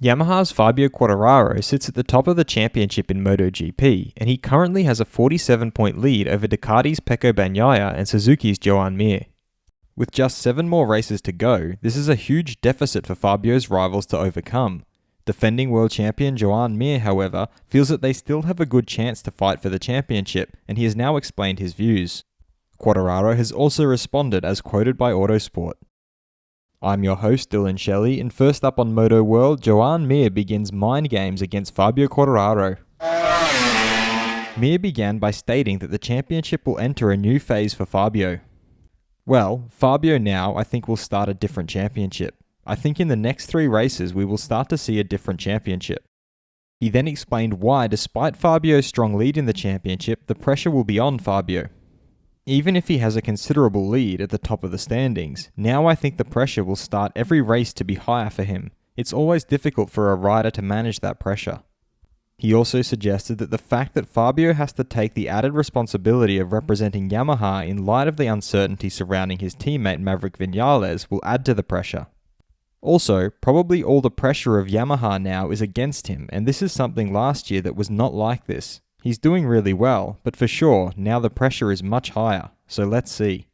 Yamaha's Fabio Quartararo sits at the top of the championship in MotoGP, and he currently has a 47-point lead over Ducati's Pecco Bagnaia and Suzuki's Joan Mir. With just 7 more races to go, this is a huge deficit for Fabio's rivals to overcome. Defending world champion Joan Mir, however, feels that they still have a good chance to fight for the championship, and he has now explained his views. Quartararo has also responded as quoted by Autosport. I'm your host Dillon Shelley, and first up on Moto World, Joan Mir begins mind games against Fabio Quartararo. Mir began by stating that the championship will enter a new phase for Fabio. Well, Fabio now I think will start a different championship. I think in the next 3 races we will start to see a different championship. He then explained why, despite Fabio's strong lead in the championship, the pressure will be on Fabio. Even if he has a considerable lead at the top of the standings, now I think the pressure will start every race to be higher for him. It's always difficult for a rider to manage that pressure. He also suggested that the fact that Fabio has to take the added responsibility of representing Yamaha in light of the uncertainty surrounding his teammate Maverick Viñales will add to the pressure. Also, probably all the pressure of Yamaha now is against him, and this is something last year that was not like this. He's doing really well, but for sure, now the pressure is much higher, so let's see.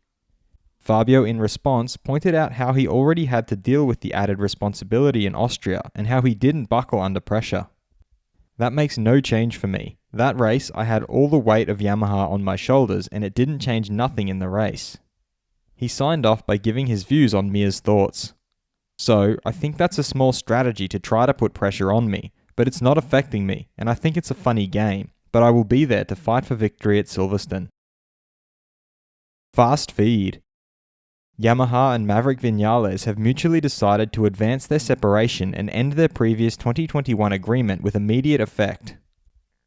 Fabio, in response, pointed out how he already had to deal with the added responsibility in Austria, and how he didn't buckle under pressure. That makes no change for me. That race, I had all the weight of Yamaha on my shoulders, and it didn't change nothing in the race. He signed off by giving his views on Mir's thoughts. So, I think that's a small strategy to try to put pressure on me, but it's not affecting me, and I think it's a funny game. But I will be there to fight for victory at Silverstone. Fast feed. Yamaha and Maverick Viñales have mutually decided to advance their separation and end their previous 2021 agreement with immediate effect.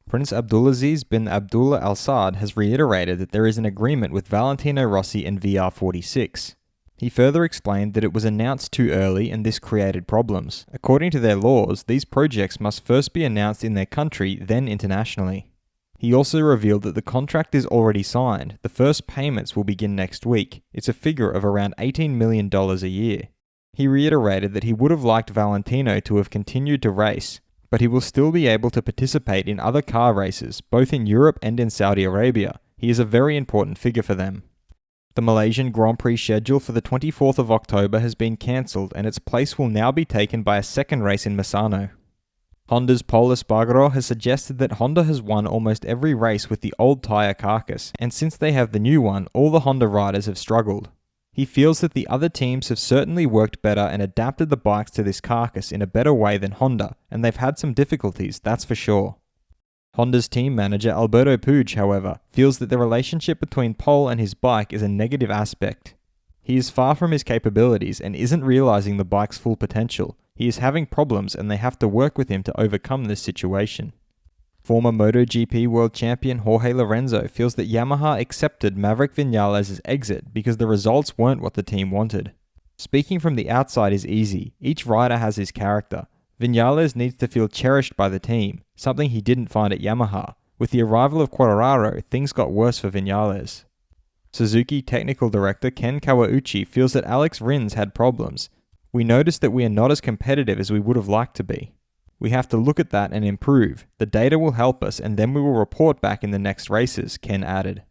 Prince Abdulaziz bin Abdullah Al Saud has reiterated that there is an agreement with Valentino Rossi and VR46. He further explained that it was announced too early and this created problems. According to their laws, these projects must first be announced in their country, then internationally. He also revealed that the contract is already signed. The first payments will begin next week. It's a figure of around $18 million a year. He reiterated that he would have liked Valentino to have continued to race, but he will still be able to participate in other car races, both in Europe and in Saudi Arabia. He is a very important figure for them. The Malaysian Grand Prix schedule for the 24th of October has been cancelled, and its place will now be taken by a second race in Misano. Honda's Pol Espargaro has suggested that Honda has won almost every race with the old tyre carcass, and since they have the new one, all the Honda riders have struggled. He feels that the other teams have certainly worked better and adapted the bikes to this carcass in a better way than Honda, and they've had some difficulties, that's for sure. Honda's team manager Alberto Puig, however, feels that the relationship between Pol and his bike is a negative aspect. He is far from his capabilities and isn't realizing the bike's full potential. He is having problems and they have to work with him to overcome this situation. Former MotoGP world champion Jorge Lorenzo feels that Yamaha accepted Maverick Viñales' exit because the results weren't what the team wanted. Speaking from the outside is easy. Each rider has his character. Viñales needs to feel cherished by the team, something he didn't find at Yamaha. With the arrival of Quartararo, things got worse for Viñales. Suzuki technical director Ken Kawauchi feels that Alex Rins had problems. We noticed that we are not as competitive as we would have liked to be. We have to look at that and improve. The data will help us and then we will report back in the next races, Ken added.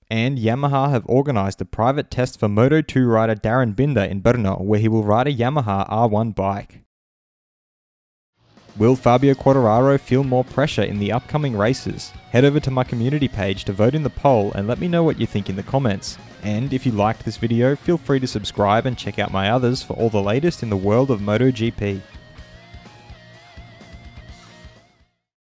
And Yamaha have organised a private test for Moto2 rider Darren Binder in Brno, where he will ride a Yamaha R1 bike. Will Fabio Quartararo feel more pressure in the upcoming races? Head over to my community page to vote in the poll and let me know what you think in the comments. And if you liked this video, feel free to subscribe and check out my others for all the latest in the world of MotoGP.